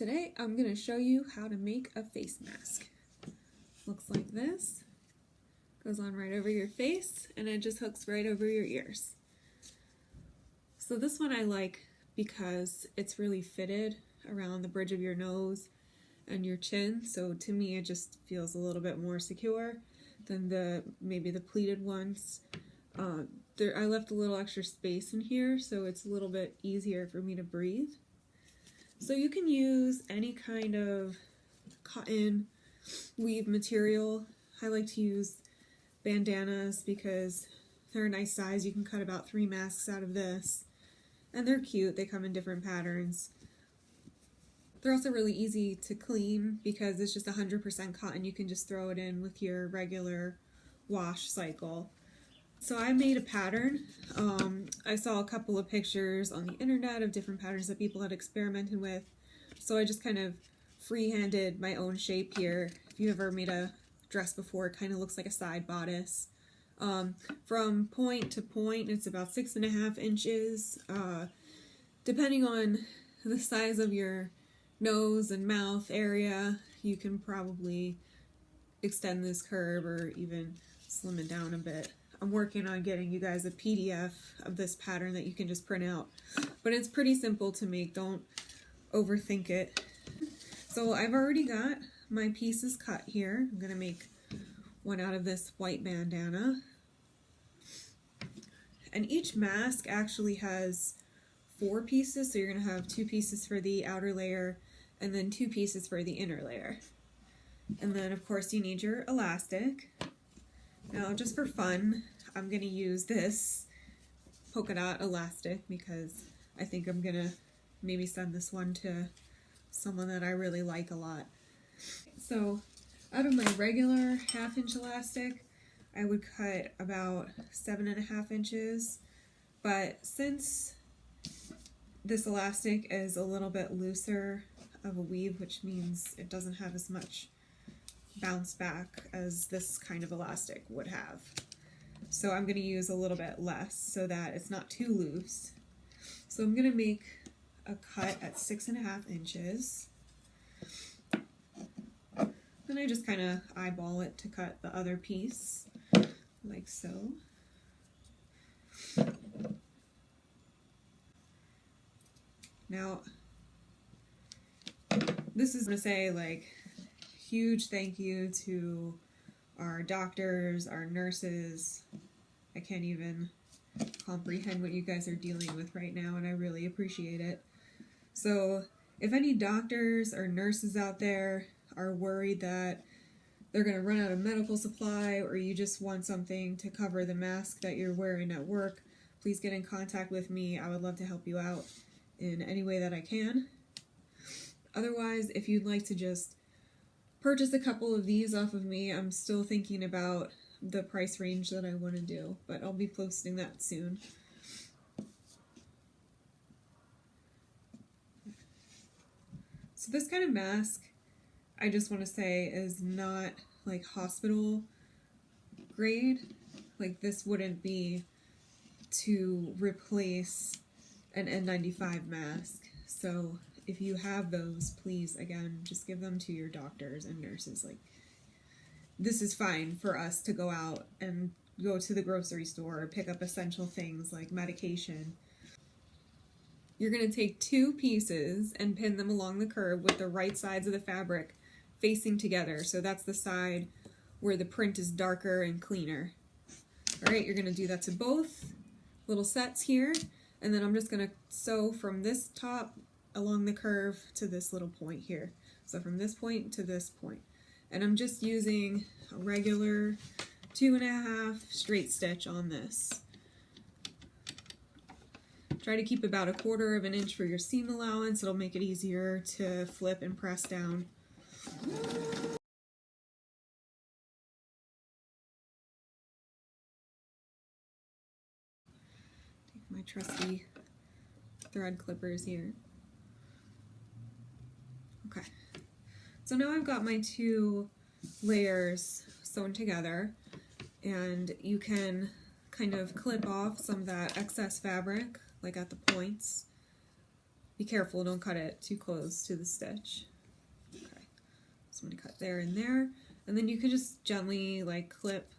Today I'm going to show you how to make a face mask. Looks like this. Goes on right over your face and it just hooks right over your ears. So this one I like because it's really fitted around the bridge of your nose and your chin, so to me it just feels a little bit more secure than maybe the pleated ones. I left a little extra space in here so it's a little bit easier for me to breathe. So you can use any kind of cotton weave material. I like to use bandanas because they're a nice size. You can cut about 3 masks out of this. And they're cute. They come in different patterns. They're also really easy to clean because it's just 100% cotton. You can just throw it in with your regular wash cycle. So I made a pattern. I saw a couple of pictures on the internet of different patterns that people had experimented with. So I just kind of freehanded my own shape here. If you've ever made a dress before, it kind of looks like a side bodice. From point to point, it's about 6.5 inches. Depending on the size of your nose and mouth area, you can probably extend this curve or even slim it down a bit. I'm working on getting you guys a PDF of this pattern that you can just print out. But it's pretty simple to make, don't overthink it. So I've already got my pieces cut here. I'm gonna make one out of this white bandana. And each mask actually has 4 pieces, so you're gonna have 2 pieces for the outer layer and then 2 pieces for the inner layer. And then of course you need your elastic. Now just for fun, I'm going to use this polka dot elastic because I think I'm going to maybe send this one to someone that I really like a lot. So out of my regular 1/2 inch elastic, I would cut about 7.5 inches. But since this elastic is a little bit looser of a weave, which means it doesn't have as much bounce back as this kind of elastic would have. So I'm going to use a little bit less so that it's not too loose. So I'm going to make a cut at 6.5 inches. Then I just kind of eyeball it to cut the other piece, like so. Now, this is going to say like, huge thank you to our doctors, our nurses. I can't even comprehend what you guys are dealing with right now, and I really appreciate it. So if any doctors or nurses out there are worried that they're going to run out of medical supply, or you just want something to cover the mask that you're wearing at work, please get in contact with me. I would love to help you out in any way that I can. Otherwise, if you'd like to just purchase a couple of these off of me, I'm still thinking about the price range that I want to do, but I'll be posting that soon. So this kind of mask, I just want to say, is not like hospital grade. Like this wouldn't be to replace an N95 mask. So if you have those, please, again, just give them to your doctors and nurses. Like, this is fine for us to go out and go to the grocery store or pick up essential things like medication. You're going to take 2 pieces and pin them along the curve with the right sides of the fabric facing together. So that's the side where the print is darker and cleaner. All right, you're going to do that to both little sets here. And then I'm just going to sew from this top along the curve to this little point here. So from this point to this point. And I'm just using a regular 2.5 straight stitch on this. Try to keep about 1/4 of an inch for your seam allowance. It'll make it easier to flip and press down. Take my trusty thread clippers here. Okay, so now I've got my 2 layers sewn together, and you can kind of clip off some of that excess fabric, like at the points. be careful, don't cut it too close to the stitch. Okay, so I'm going to cut there and there, and then you can just gently like clip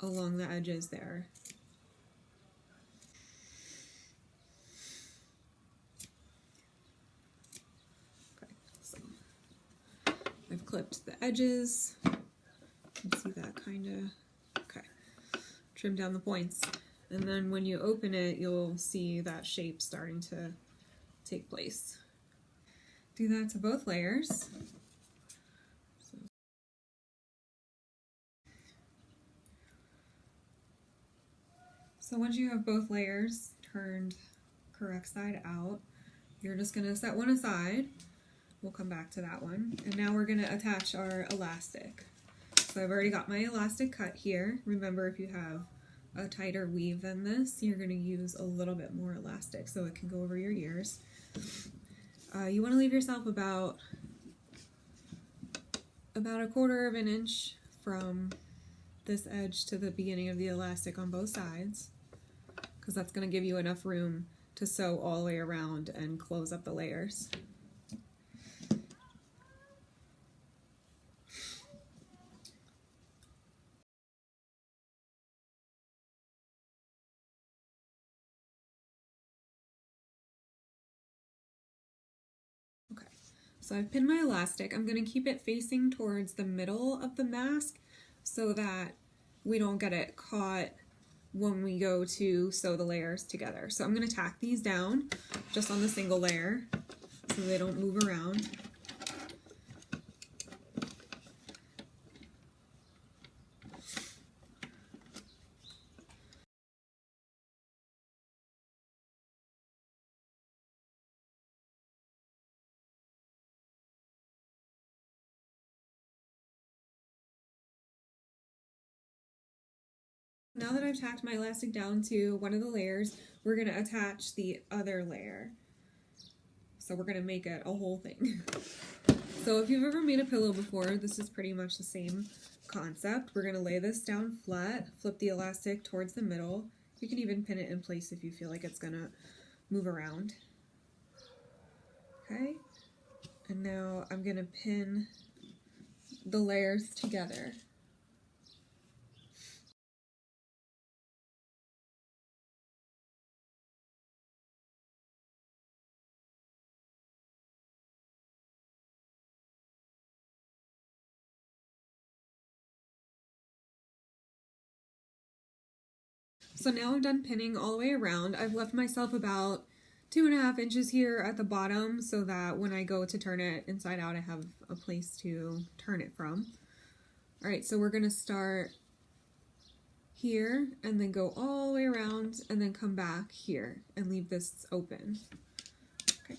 along the edges there. Okay, so I've clipped the edges. You can see that kind of, okay. Trim down the points. And then when you open it, you'll see that shape starting to take place. Do that to both layers. So once you have both layers turned correct side out, you're just going to set one aside. We'll come back to that one. And now we're going to attach our elastic. So I've already got my elastic cut here. Remember, if you have a tighter weave than this, you're going to use a little bit more elastic so it can go over your ears. You want to leave yourself about a 1/4 of an inch from this edge to the beginning of the elastic on both sides, because that's going to give you enough room to sew all the way around and close up the layers. Okay, so I've pinned my elastic. I'm going to keep it facing towards the middle of the mask so that we don't get it caught when we go to sew the layers together. So I'm going to tack these down just on the single layer so they don't move around. Now that I've tacked my elastic down to one of the layers, we're going to attach the other layer. So we're going to make it a whole thing. So if you've ever made a pillow before, this is pretty much the same concept. We're going to lay this down flat, flip the elastic towards the middle. You can even pin it in place if you feel like it's going to move around. Okay, and now I'm going to pin the layers together. So now I'm done pinning all the way around. I've left myself about 2.5 inches here at the bottom so that when I go to turn it inside out, I have a place to turn it from. All right, so we're gonna start here and then go all the way around and then come back here and leave this open. Okay.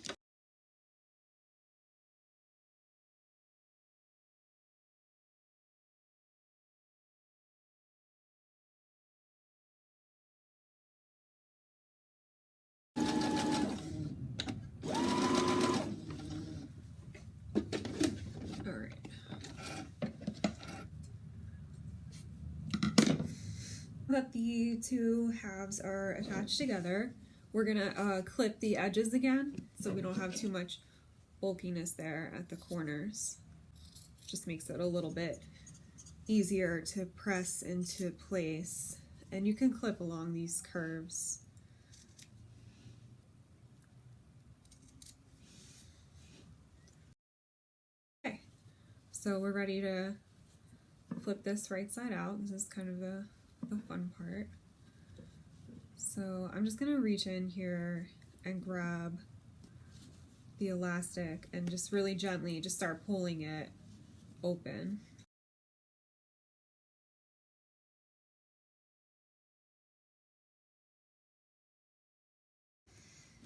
That the two halves are attached together, we're gonna clip the edges again so we don't have too much bulkiness there at the corners. Just makes it a little bit easier to press into place, and you can clip along these curves. Okay, so we're ready to flip this right side out. This is kind of the fun part. So I'm just gonna reach in here and grab the elastic and just really gently just start pulling it open.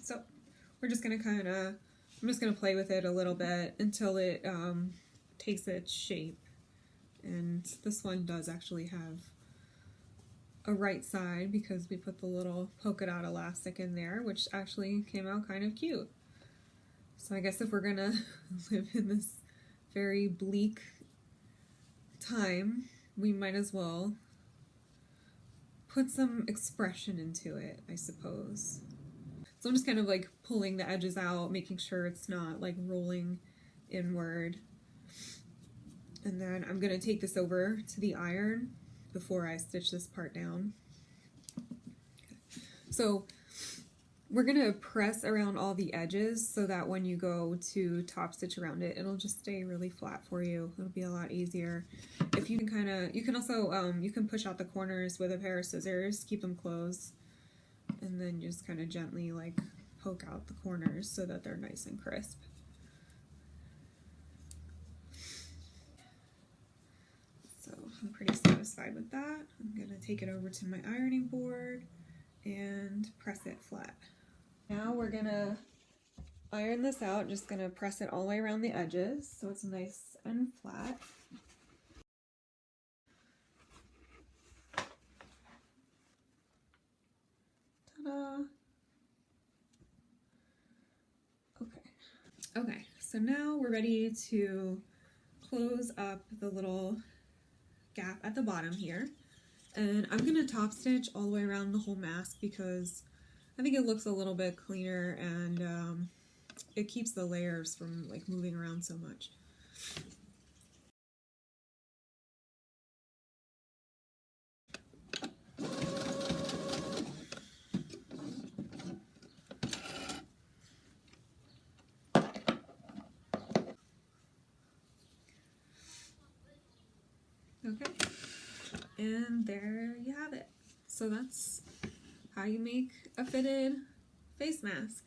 So we're just gonna I'm just gonna play with it a little bit until it takes its shape. And this one does actually have a right side because we put the little polka dot elastic in there, which actually came out kind of cute. So I guess if we're gonna live in this very bleak time, we might as well put some expression into it, I suppose. So I'm just kind of like pulling the edges out, making sure it's not like rolling inward. And then I'm going to take this over to the iron before I stitch this part down. So we're going to press around all the edges so that when you go to top stitch around it, it'll just stay really flat for you. It'll be a lot easier. If you can you can also, you can push out the corners with a pair of scissors, keep them closed, and then just kind of gently like poke out the corners so that they're nice and crisp. So I'm pretty satisfied with that. I'm going to take it over to my ironing board and press it flat. Now we're gonna iron this out, just gonna press it all the way around the edges so it's nice and flat. Ta-da! Okay, so now we're ready to close up the little gap at the bottom here. And I'm gonna top stitch all the way around the whole mask because I think it looks a little bit cleaner and it keeps the layers from like moving around so much. Okay, and there you have it. So that's how you make a fitted face mask.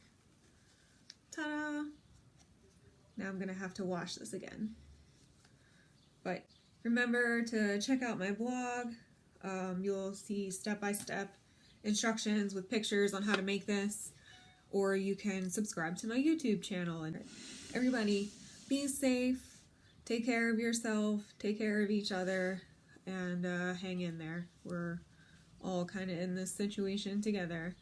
Ta-da! Now I'm gonna have to wash this again. But remember to check out my blog. You'll see step-by-step instructions with pictures on how to make this, or you can subscribe to my YouTube channel. And everybody, be safe, take care of yourself, take care of each other, and hang in there. We're all kind of in this situation together.